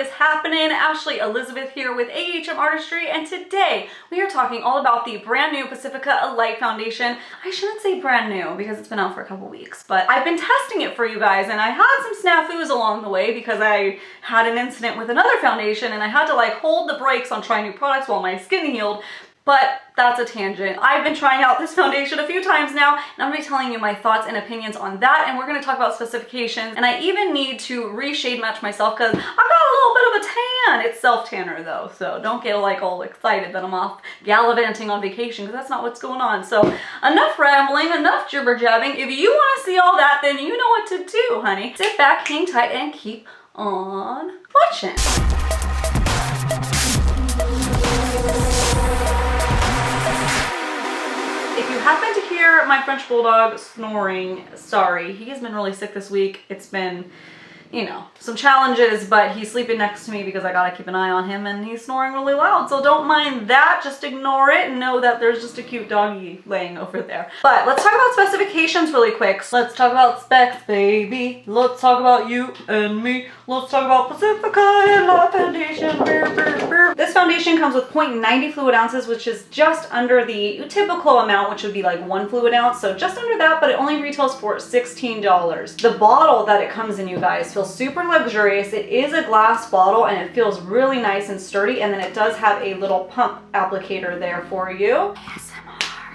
is happening? Ashley Elizabeth here with AHM Artistry, and today we are talking all about the brand new Pacifica Alight foundation. I shouldn't say brand new because it's been out for a couple weeks, but I've been testing it for you guys, and I had some snafus along the way because I had an incident with another foundation and I had to like hold the brakes on trying new products while my skin healed. But that's a tangent. I've been trying out this foundation a few times now, and I'm gonna be telling you my thoughts and opinions on that, and we're gonna talk about specifications, and I even need to reshade match myself because I've got a little bit of a tan. It's self-tanner though, so don't get like all excited that I'm off gallivanting on vacation, because that's not what's going on. So enough rambling, enough jibber jabbing. If you wanna see all that, then you know what to do, honey. Sit back, hang tight, and keep on watching. If you happen to hear my French Bulldog snoring, sorry, he has been really sick this week. It's been, you know, some challenges, but he's sleeping next to me because I gotta keep an eye on him, and he's snoring really loud, so don't mind that. Just ignore it and know that there's just a cute doggy laying over there. But let's talk about specifications really quick. Let's talk about specs, baby. Let's talk about you and me. Let's talk about Pacifica Alight foundation. This foundation comes with 0.90 fluid ounces, which is just under the typical amount, which would be like 1 fluid ounce. So just under that, but it only retails for $16. The bottle that it comes in, you guys, feels super luxurious. It is a glass bottle and it feels really nice and sturdy. And then it does have a little pump applicator there for you.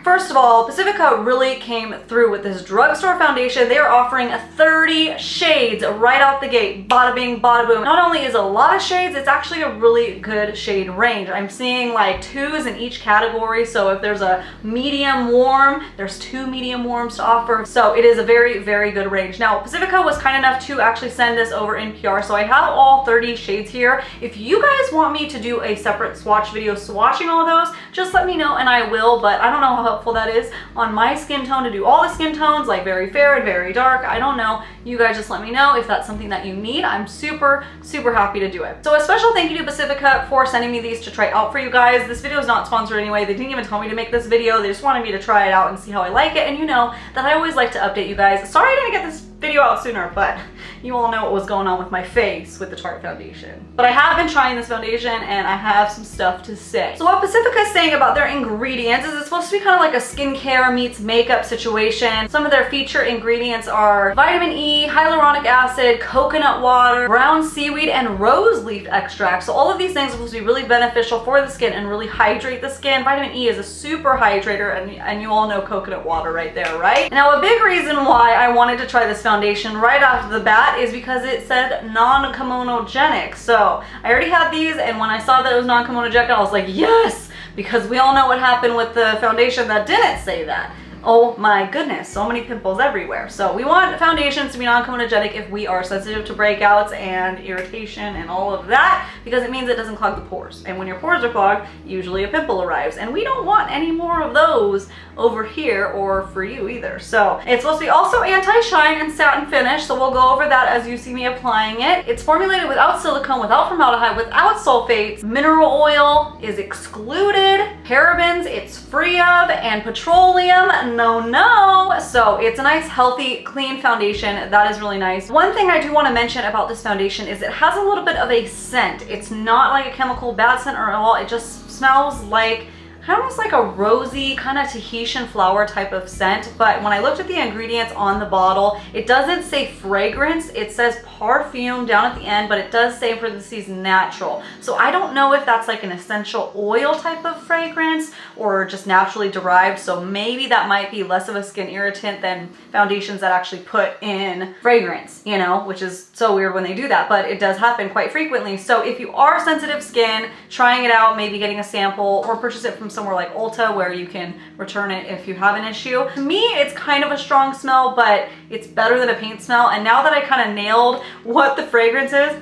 First of all, Pacifica really came through with this drugstore foundation. They are offering 30 shades right out the gate. Bada bing, bada boom. Not only is it a lot of shades, it's actually a really good shade range. I'm seeing like 2s in each category. So if there's a medium warm, there's 2 medium warms to offer. So it is a very, very good range. Now, Pacifica was kind enough to actually send this over in PR. So I have all 30 shades here. If you guys want me to do a separate swatch video swatching all those, just let me know and I will, but I don't know how helpful that is on my skin tone to do all the skin tones, like very fair and very dark. I don't know. You guys just let me know if that's something that you need. I'm super, super happy to do it. So a special thank you to Pacifica for sending me these to try out for you guys. This video is not sponsored anyway. They didn't even tell me to make this video. They just wanted me to try it out and see how I like it. And you know that I always like to update you guys. Sorry I didn't get this video out sooner, but you all know what was going on with my face with the Tarte foundation. But I have been trying this foundation and I have some stuff to say. So what Pacifica is saying about their ingredients is it's supposed to be kind of like a skincare meets makeup situation. Some of their feature ingredients are vitamin E, hyaluronic acid, coconut water, brown seaweed, and rose leaf extract. So all of these things are supposed to be really beneficial for the skin and really hydrate the skin. Vitamin E is a super hydrator, and you all know coconut water right there, right? Now a big reason why I wanted to try this foundation right off the bat is because it said non-comedogenic. So I already had these, and when I saw that it was non-comedogenic, I was like, yes, because we all know what happened with the foundation that didn't say that. Oh my goodness, so many pimples everywhere. So we want foundations to be non-comedogenic if we are sensitive to breakouts and irritation and all of that, because it means it doesn't clog the pores. And when your pores are clogged, usually a pimple arrives. And we don't want any more of those over here, or for you either. So it's supposed to be also anti-shine and satin finish, so we'll go over that as you see me applying it. It's formulated without silicone, without formaldehyde, without sulfates. Mineral oil is excluded. Parabens it's free of, and petroleum, no. So it's a nice, healthy, clean foundation. That is really nice. One thing I do want to mention about this foundation is it has a little bit of a scent. It's not like a chemical bad scent or at all. It just smells like almost like a rosy kind of Tahitian flower type of scent. But when I looked at the ingredients on the bottle, it doesn't say fragrance. It says perfume down at the end, but it does say in parentheses natural. So I don't know if that's like an essential oil type of fragrance or just naturally derived. So maybe that might be less of a skin irritant than foundations that actually put in fragrance, you know, which is so weird when they do that, but it does happen quite frequently. So if you are sensitive skin, trying it out, maybe getting a sample or purchase it from somewhere like Ulta where you can return it if you have an issue. To me, it's kind of a strong smell, but it's better than a paint smell. And now that I kind of nailed what the fragrance is,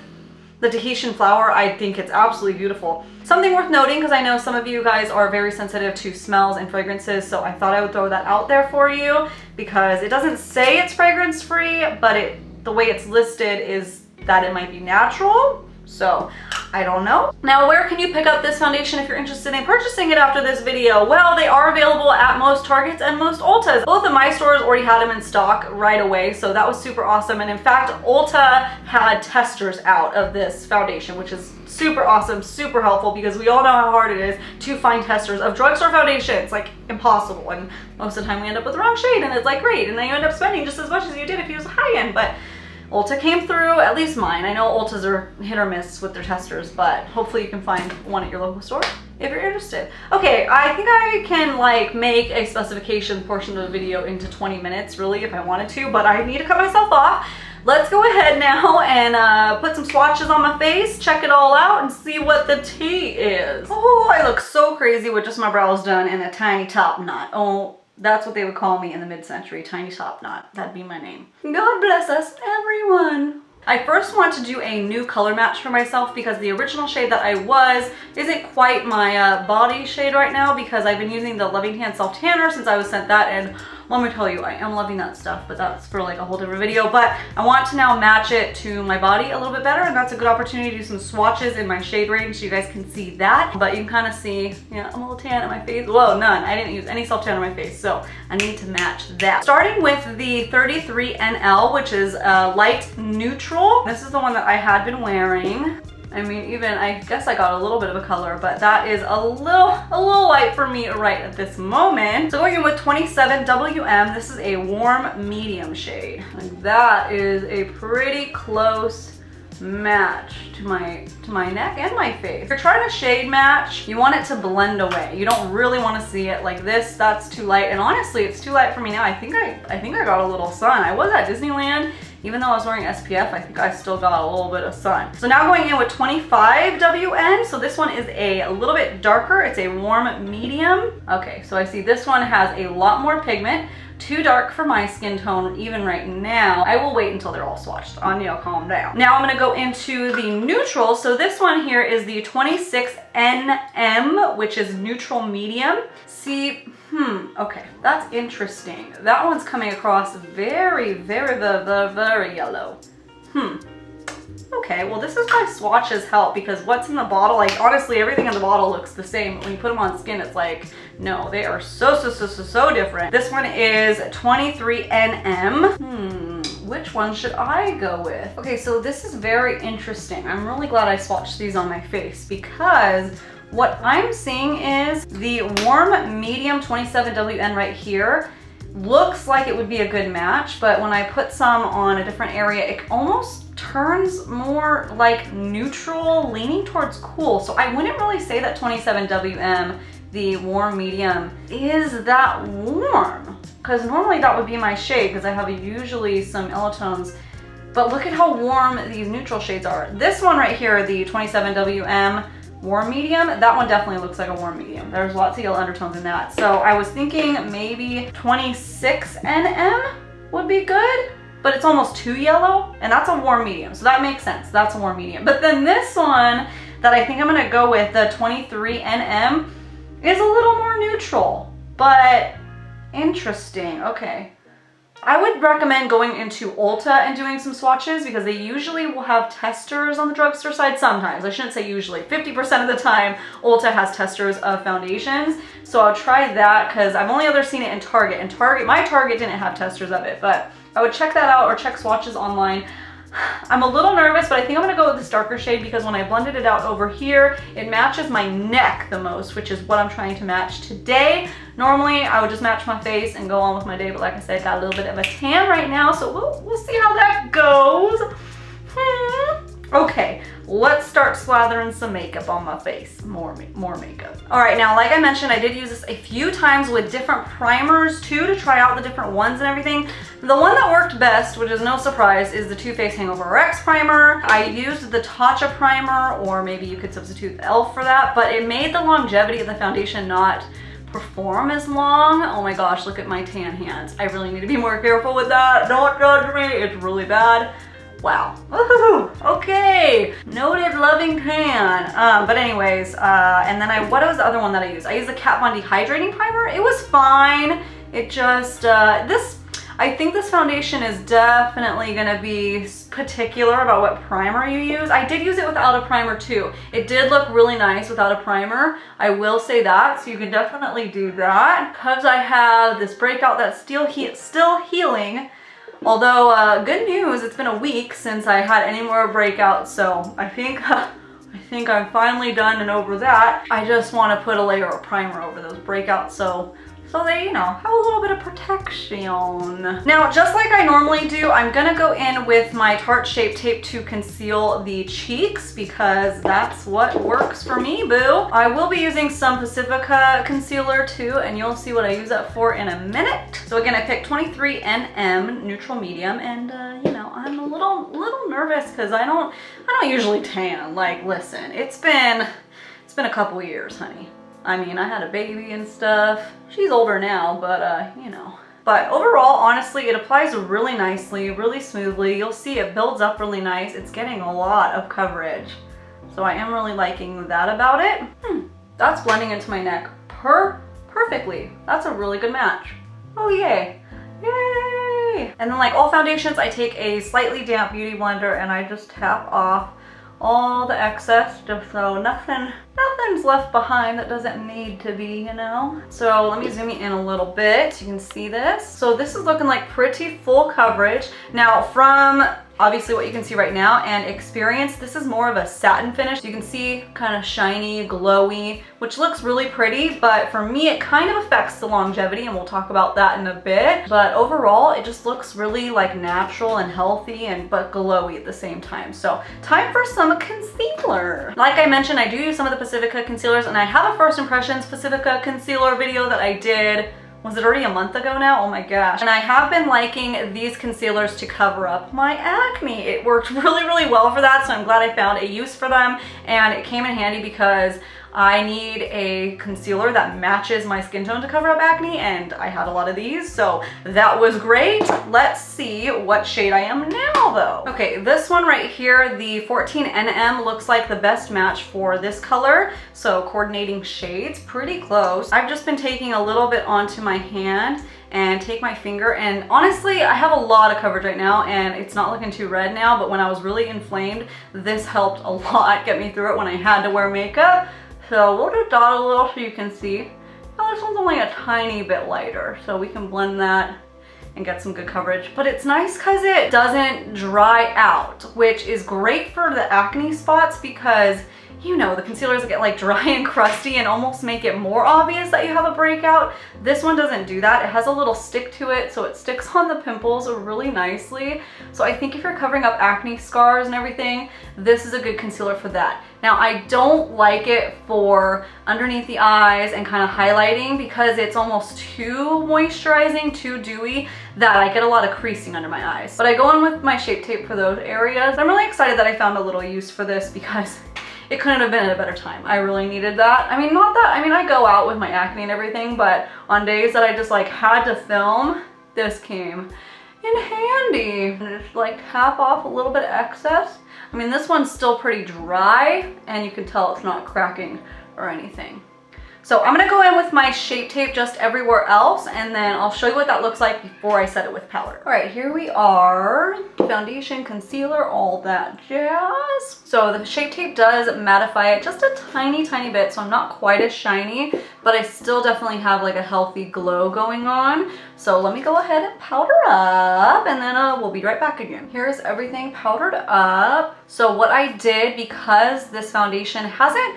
the Tahitian flower, I think it's absolutely beautiful. Something worth noting, because I know some of you guys are very sensitive to smells and fragrances, so I thought I would throw that out there for you, because it doesn't say it's fragrance free, but the way it's listed is that it might be natural. So I don't know. Now, where can you pick up this foundation if you're interested in purchasing it after this video? Well, they are available at most Targets and most Ultas. Both of my stores already had them in stock right away, so that was super awesome. And in fact, Ulta had testers out of this foundation, which is super awesome, super helpful, because we all know how hard it is to find testers of drugstore foundations. Like, impossible. And most of the time we end up with the wrong shade, and it's like great, and then you end up spending just as much as you did if you was high end. But Ulta came through, at least mine. I know Ultas are hit or miss with their testers, but hopefully you can find one at your local store if you're interested. Okay, I think I can like make a specification portion of the video into 20 minutes really if I wanted to, but I need to cut myself off. Let's go ahead now and put some swatches on my face, check it all out, and see what the tea is. Oh, I look so crazy with just my brows done and a tiny top knot. Oh, that's what they would call me in the mid-century, tiny top knot. That'd be my name. God bless us, everyone. I first want to do a new color match for myself because the original shade that I was isn't quite my body shade right now, because I've been using the Loving Hand Self Tanner since I was sent that, and let me tell you, I am loving that stuff, but that's for like a whole different video. But I want to now match it to my body a little bit better, and that's a good opportunity to do some swatches in my shade range so you guys can see that. But you can kind of see, yeah, I'm a little tan on my face. Whoa, none. I didn't use any self tan on my face, so I need to match that. Starting with the 33NL, which is light neutral. This is the one that I had been wearing. I mean, even, I guess I got a little bit of a color, but that is a little light for me right at this moment. So going in with 27WM, this is a warm medium shade. Like, that is a pretty close match to my neck and my face. If you're trying to shade match, you want it to blend away. You don't really want to see it like this. That's too light, and honestly, it's too light for me now. I think I got a little sun. I was at Disneyland. Even though I was wearing SPF, I think I still got a little bit of sun. So now going in with 25WN. So this one is a little bit darker. It's a warm medium. Okay, so I see this one has a lot more pigment. Too dark for my skin tone even right now. I will wait until they're all swatched. Anya, calm down. Now I'm gonna go into the neutral. So this one here is the 26NM, which is neutral medium. See, okay, that's interesting. That one's coming across very yellow. Okay, well this is why swatches help, because what's in the bottle, like honestly everything in the bottle looks the same, but when you put them on skin it's like, no, they are so different. This one is 23NM. Which one should I go with? Okay, so this is very interesting. I'm really glad I swatched these on my face, because what I'm seeing is the warm medium 27WN right here looks like it would be a good match, but when I put some on a different area, it almost turns more like neutral, leaning towards cool. So I wouldn't really say that 27WM, the warm medium, is that warm, because normally that would be my shade, because I have usually some Elotones. But look at how warm these neutral shades are. This one right here, the 27WM warm medium, that one definitely looks like a warm medium. There's lots of yellow undertones in that. So I was thinking maybe 26NM would be good, but it's almost too yellow, and that's a warm medium. So that makes sense, that's a warm medium. But then this one that I think I'm gonna go with, the 23NM, is a little more neutral, but interesting. Okay. I would recommend going into Ulta and doing some swatches, because they usually will have testers on the drugstore side sometimes. I shouldn't say usually. 50% of the time, Ulta has testers of foundations. So I'll try that, because I've only ever seen it in Target. And my Target didn't have testers of it, but I would check that out or check swatches online. I'm a little nervous, but I think I'm gonna go with this darker shade, because when I blended it out over here, it matches my neck the most, which is what I'm trying to match today. Normally, I would just match my face and go on with my day, but like I said, got a little bit of a tan right now, so we'll see how that goes. Okay, let's start slathering some makeup on my face. More makeup. All right, now, like I mentioned, I did use this a few times with different primers too, to try out the different ones and everything. The one that worked best, which is no surprise, is the Too Faced Hangover RX primer. I used the Tatcha primer, or maybe you could substitute the e.l.f. for that, but it made the longevity of the foundation not perform as long. Oh my gosh, look at my tan hands. I really need to be more careful with that. Don't judge me, it's really bad. Wow. Woohoo! Okay. Noted loving tan. But anyways, and then what was the other one that I used? I used the Kat Von D Hydrating Primer. It was fine. It just, I think this foundation is definitely gonna be particular about what primer you use. I did use it without a primer too. It did look really nice without a primer. I will say that, so you can definitely do that. Because I have this breakout that's still healing. Although, good news, it's been a week since I had any more breakouts, so I think I'm finally done and over that. I just want to put a layer of primer over those breakouts so they, you know, have a little bit of protection. Now, just like I normally do, I'm gonna go in with my Tarte Shape Tape to conceal the cheeks because that's what works for me, boo. I will be using some Pacifica concealer too, and you'll see what I use that for in a minute. So again, I picked 23 NM neutral medium, and you know, I'm a little nervous because I don't usually tan. Like, listen, it's been a couple years, honey. I mean, I had a baby and stuff. She's older now, but you know. But overall, honestly, it applies really nicely, really smoothly. You'll see it builds up really nice. It's getting a lot of coverage. So I am really liking that about it. That's blending into my neck perfectly. That's a really good match. Oh, yay. Yay! And then like all foundations, I take a slightly damp beauty blender and I just tap off all the excess just so nothing's left behind that doesn't need to be, you know. So let me zoom you in a little bit. You can see this. So this is looking like pretty full coverage. Now from obviously what you can see right now and experience, this is more of a satin finish. You can see kind of shiny, glowy, which looks really pretty, but for me it kind of affects the longevity, and we'll talk about that in a bit. But overall it just looks really like natural and healthy but glowy at the same time. So time for some concealer. Like I mentioned, I do use some of the Pacifica concealers, and I have a first impressions Pacifica concealer video that I did. Was it already a month ago now? Oh my gosh. And I have been liking these concealers to cover up my acne. It worked really well for that, so I'm glad I found a use for them, and it came in handy because I need a concealer that matches my skin tone to cover up acne, and I had a lot of these, so that was great. Let's see what shade I am now though. Okay, this one right here, the 14 NM, looks like the best match for this color. So coordinating shades, pretty close. I've just been taking a little bit onto my hand and take my finger, and honestly I have a lot of coverage right now and it's not looking too red now, but when I was really inflamed, this helped a lot get me through it when I had to wear makeup. So we'll just dot a little so you can see. Now this one's only a tiny bit lighter, so we can blend that and get some good coverage. But it's nice because it doesn't dry out, which is great for the acne spots because, you know, the concealers get like dry and crusty and almost make it more obvious that you have a breakout. This one doesn't do that. It has a little stick to it, so it sticks on the pimples really nicely. So I think if you're covering up acne scars and everything, this is a good concealer for that. Now I don't like it for underneath the eyes and kind of highlighting because it's almost too moisturizing, too dewy, that I get a lot of creasing under my eyes. But I go in with my Shape Tape for those areas. I'm really excited that I found a little use for this because it couldn't have been at a better time. I really needed that. I mean, not that, I mean, I go out with my acne and everything, but on days that I just like had to film, this came in handy. And just like tap off a little bit of excess. I mean, this one's still pretty dry and you can tell it's not cracking or anything. So I'm gonna go in with my Shape Tape just everywhere else, and then I'll show you what that looks like before I set it with powder. All right, here we are. Foundation, concealer, all that jazz. So the Shape Tape does mattify it just a tiny bit, so I'm not quite as shiny, but I still definitely have like a healthy glow going on. So let me go ahead and powder up, and then we'll be right back again. Here's everything powdered up. So what I did, because this foundation hasn't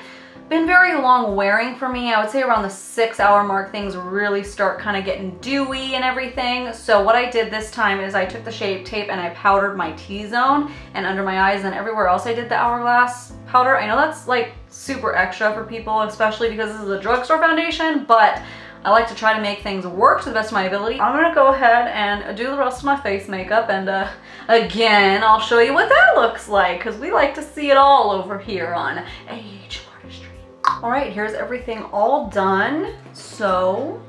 been very long wearing for me, I would say around the 6-hour mark things really start kind of getting dewy and everything. So what I did this time is I took the Shape Tape and I powdered my T-zone and under my eyes, and everywhere else I did the Hourglass powder. I know that's like super extra for people, especially because this is a drugstore foundation, but I like to try to make things work to the best of my ability. I'm gonna go ahead and do the rest of my face makeup, and again, I'll show you what that looks like because we like to see it all over here on Age. All right, here's everything all done. So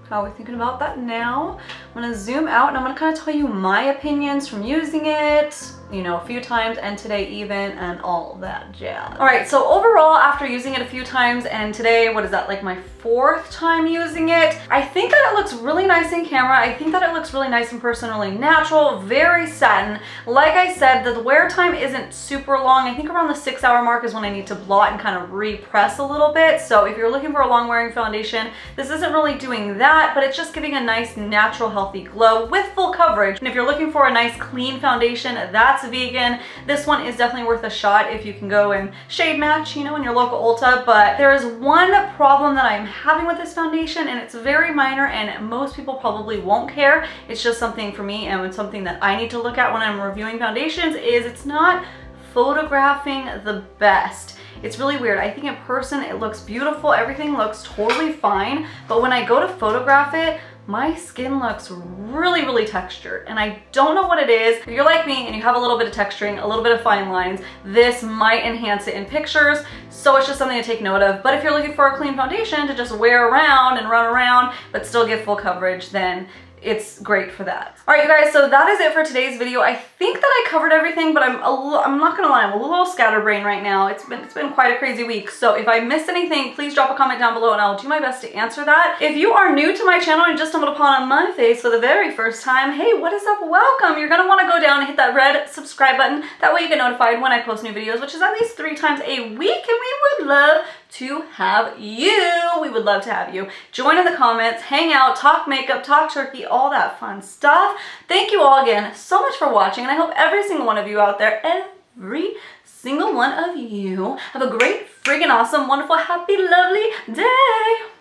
how are we thinking about that now? I'm gonna zoom out and I'm gonna kind of tell you my opinions from using it, you know, a few times and today even, and all that jazz. All right, so overall, after using it a few times and today, what is that, like my 4th time using it, I think that it looks really nice in camera. I think that it looks really nice in person, really natural, very satin. Like I said, the wear time isn't super long. I think around the 6-hour mark is when I need to blot and kind of repress a little bit. So if you're looking for a long wearing foundation, this isn't really doing that, but it's just giving a nice, natural, healthy glow with full coverage. And if you're looking for a nice, clean foundation that's vegan, this one is definitely worth a shot if you can go and shade match, you know, in your local Ulta. But there is one problem that I'm having with this foundation, and it's very minor, and most people probably won't care. It's just something for me, and it's something that I need to look at when I'm reviewing foundations, is it's not photographing the best. It's really weird. I think in person it looks beautiful, everything looks totally fine, but when I go to photograph it, my skin looks really, really textured, and I don't know what it is. If you're like me and you have a little bit of texturing, a little bit of fine lines, this might enhance it in pictures, so it's just something to take note of. But if you're looking for a clean foundation to just wear around and run around, but still give full coverage, then it's great for that. All right, you guys, so that is it for today's video. I think that I covered everything, but I'm not gonna lie, I'm a little scatterbrained right now. It's been quite a crazy week. So if I missed anything, please drop a comment down below and I'll do my best to answer that. If you are new to my channel and just stumbled upon my face for the very first time, hey, what is up? Welcome. You're gonna wanna go down and hit that red subscribe button. That way you get notified when I post new videos, which is at least 3 times a week, and we would love to have you. We would love to have you. Join in the comments, hang out, talk makeup, talk turkey, all that fun stuff. Thank you all again so much for watching, and I hope every single one of you out there, every single one of you, have a great, friggin' awesome, wonderful, happy, lovely day.